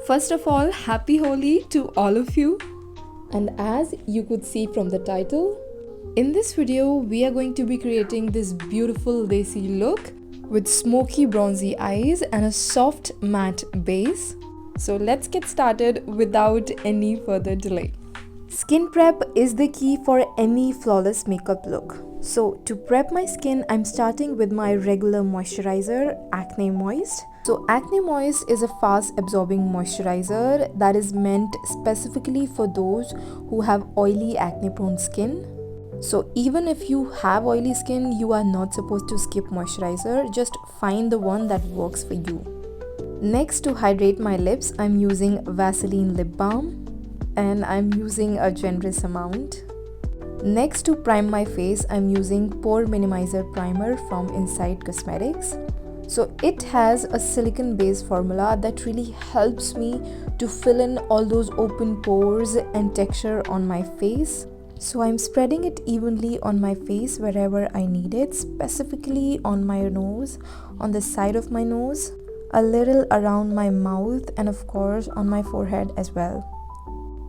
First of all, happy Holi to all of you. And as you could see from the title, in this video we are going to be creating this beautiful desi look with smoky bronzy eyes and a soft matte base. So let's get started without any further delay. Skin prep is the key for any flawless makeup look. So to prep my skin, I'm starting with my regular moisturizer, Acnemoist. So Acnemoist is a fast absorbing moisturizer that is meant specifically for those who have oily acne prone skin. So even if you have oily skin, you are not supposed to skip moisturizer. Just find the one that works for you. Next, to hydrate my lips, I'm using Vaseline lip balm and I'm using a generous amount. Next, to prime my face, I'm using Pore Minimizer Primer from Inside Cosmetics. So it has a silicone based formula that really helps me to fill in all those open pores and texture on my face. So I'm spreading it evenly on my face wherever I need it, specifically on my nose, on the side of my nose, a little around my mouth, and of course on my forehead as well.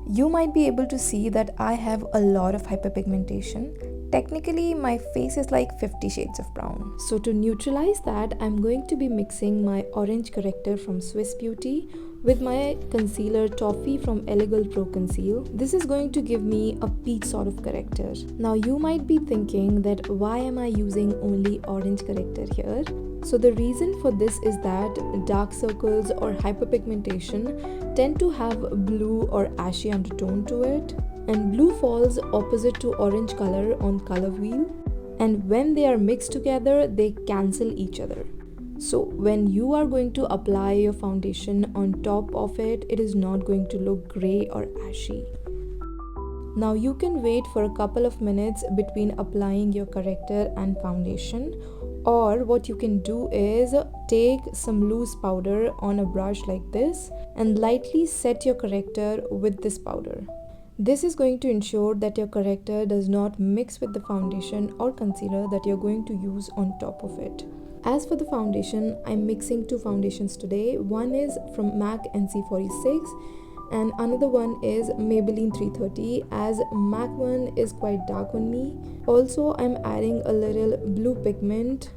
You might be able to see that I have a lot of hyperpigmentation. Technically, my face is like 50 shades of brown. So to neutralize that, I'm going to be mixing my orange corrector from Swiss Beauty with my concealer Toffee from Elegant Pro Conceal. This is going to give me a peach sort of corrector. Now you might be thinking that why am I using only orange corrector here? So the reason for this is that dark circles or hyperpigmentation tend to have blue or ashy undertone to it, and blue falls opposite to orange color on color wheel, and when they are mixed together they cancel each other. So when you are going to apply your foundation on top of it, it is not going to look gray or ashy. Now you can wait for a couple of minutes between applying your corrector and foundation, or what you can do is take some loose powder on a brush like this and lightly set your corrector with this powder. This is going to ensure that your corrector does not mix with the foundation or concealer that you're going to use on top of it. As for the foundation, I'm mixing two foundations today. One is from MAC NC46 and another one is Maybelline 330, as MAC one is quite dark on me. Also, I'm adding a little blue pigment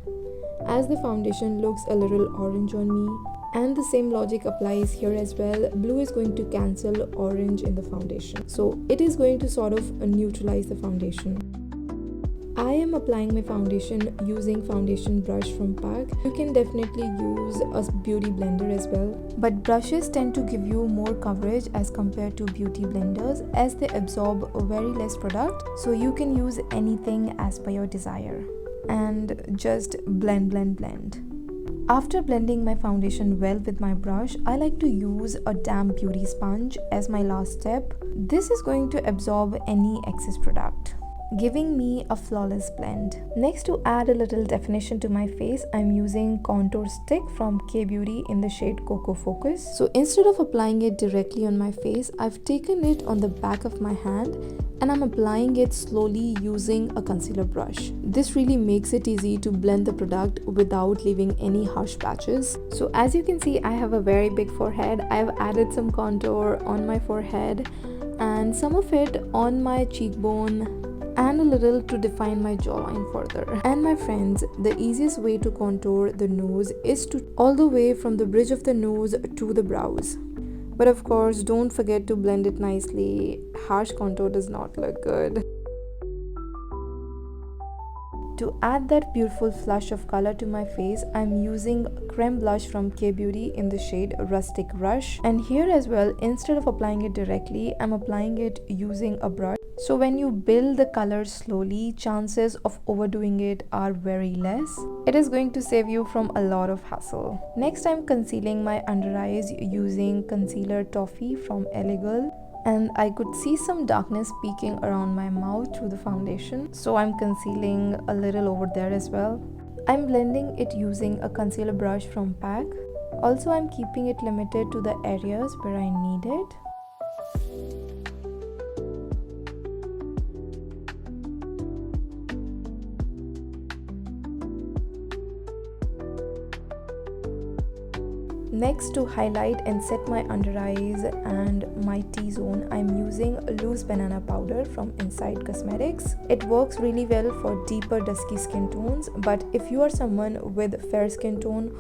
as the foundation looks a little orange on me, and the same logic applies here as well. Blue is going to cancel orange in the foundation, so it is going to sort of neutralize the foundation. I am applying my foundation using foundation brush from PAC. You can definitely use a beauty blender as well, but brushes tend to give you more coverage as compared to beauty blenders, as they absorb very less product. So you can use anything as per your desire and just blend. After blending my foundation well with my brush, I like to use a damp beauty sponge as my last step. This is going to absorb any excess product, giving me a flawless blend. Next, to add a little definition to my face, I'm using contour stick from K-Beauty in the shade Cocoa Focus. So instead of applying it directly on my face, I've taken it on the back of my hand and I'm applying it slowly using a concealer brush. This really makes it easy to blend the product without leaving any harsh patches. So as you can see, I have a very big forehead. I've added some contour on my forehead and some of it on my cheekbone, and a little to define my jawline further. And my friends, the easiest way to contour the nose is to all the way from the bridge of the nose to the brows. But of course, don't forget to blend it nicely. Harsh contour does not look good. To add that beautiful flush of color to my face, I'm using Creme blush from K-Beauty in the shade Rustic Rush. And here as well, instead of applying it directly, I'm applying it using a brush. So when you build the color slowly, chances of overdoing it are very less. It is going to save you from a lot of hassle. Next, I'm concealing my under eyes using concealer Toffee from Elegant. And I could see some darkness peeking around my mouth through the foundation, so I'm concealing a little over there as well. I'm blending it using a concealer brush from PAC. Also, I'm keeping it limited to the areas where I need it. Next, to highlight and set my under eyes and my T-zone, I'm using loose banana powder from Inside Cosmetics. It works really well for deeper dusky skin tones, but if you are someone with fair skin tone,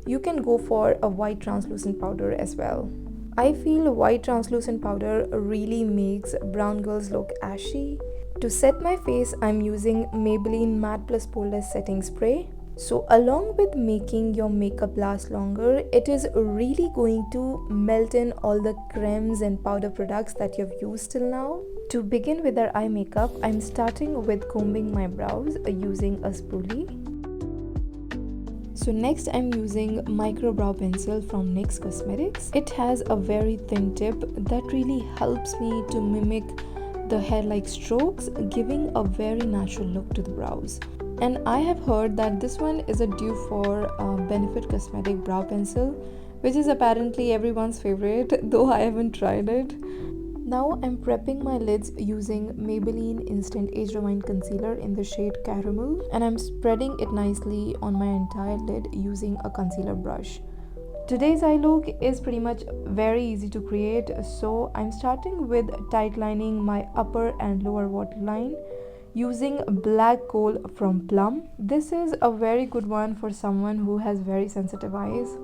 you can go for a white translucent powder as well. I feel white translucent powder really makes brown girls look ashy. To set my face, I'm using Maybelline Matte Plus Poreless Setting Spray. So along with making your makeup last longer, it is really going to melt in all the cremes and powder products that you've used till now. To begin with our eye makeup, I'm starting with combing my brows using a spoolie. So next I'm using micro brow pencil from NYX Cosmetics. It has a very thin tip that really helps me to mimic the hair-like strokes, giving a very natural look to the brows. And I have heard that this one is a dupe for Benefit Cosmetic brow pencil, which is apparently everyone's favorite, though I haven't tried it. Now I'm prepping my lids using Maybelline Instant Age Rewind Concealer in the shade Caramel, and I'm spreading it nicely on my entire lid using a concealer brush. Today's eye look is pretty much very easy to create, so I'm starting with tight lining my upper and lower waterline using Black Coal from Plum. This is a very good one for someone who has very sensitive eyes.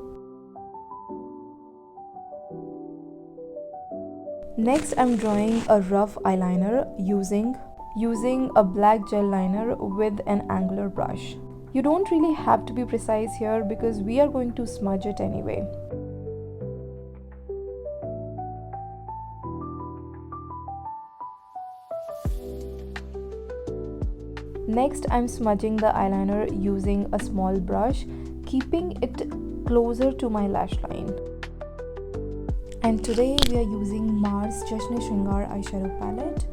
Next, I'm drawing a rough eyeliner using a black gel liner with an angular brush. You don't really have to be precise here because we are going to smudge it anyway. Next, I'm smudging the eyeliner using a small brush, keeping it closer to my lash line. And today we are using Mars Jashn Shringar eyeshadow palette.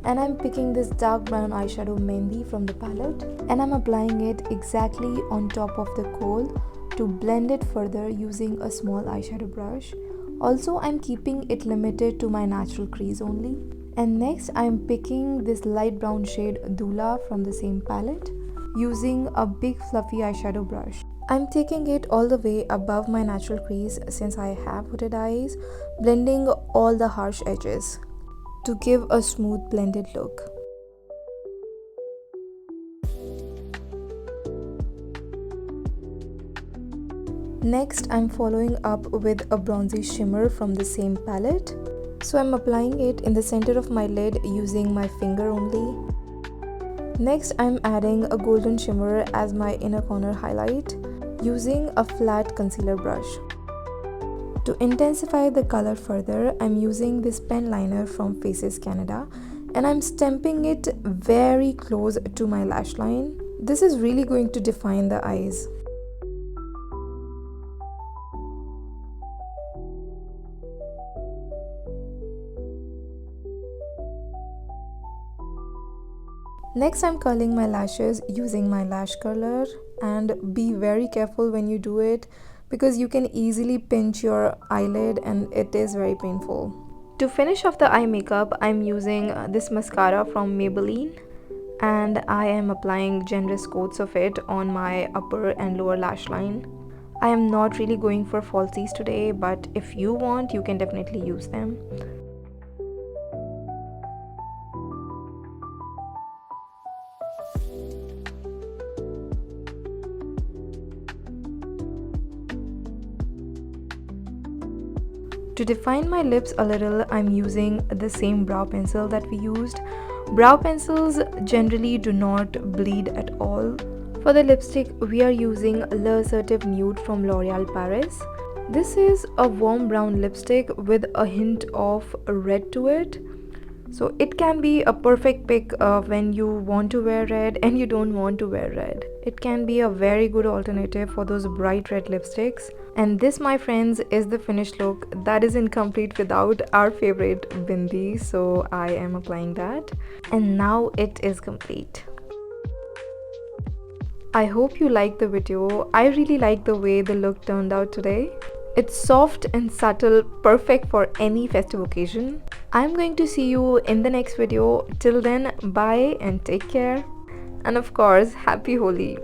And I'm picking this dark brown eyeshadow Mehndi from the palette. And I'm applying it exactly on top of the kohl to blend it further using a small eyeshadow brush. Also, I'm keeping it limited to my natural crease only. And next, I'm picking this light brown shade Dula from the same palette using a big fluffy eyeshadow brush. I'm taking it all the way above my natural crease since I have hooded eyes, blending all the harsh edges to give a smooth blended look. Next, I'm following up with a bronzy shimmer from the same palette. So I'm applying it in the center of my lid using my finger only. Next, I'm adding a golden shimmer as my inner corner highlight using a flat concealer brush. To intensify the color further, I'm using this pen liner from Faces Canada and I'm stamping it very close to my lash line. This is really going to define the eyes. Next, I'm curling my lashes using my lash curler, and be very careful when you do it because you can easily pinch your eyelid and it is very painful. To finish off the eye makeup, I'm using this mascara from Maybelline and I am applying generous coats of it on my upper and lower lash line. I am not really going for falsies today, but if you want, you can definitely use them. To define my lips a little, I'm using the same brow pencil that we used. Brow pencils generally do not bleed at all. For the lipstick, we are using L'Assertive Nude from L'Oreal Paris. This is a warm brown lipstick with a hint of red to it. So it can be a perfect pick when you want to wear red and you don't want to wear red. It can be a very good alternative for those bright red lipsticks. And this, my friends, is the finished look that is incomplete without our favorite bindi. So I am applying that. And now it is complete. I hope you liked the video. I really like the way the look turned out today. It's soft and subtle, perfect for any festive occasion. I'm going to see you in the next video. Till then, bye and take care. And of course, happy Holi.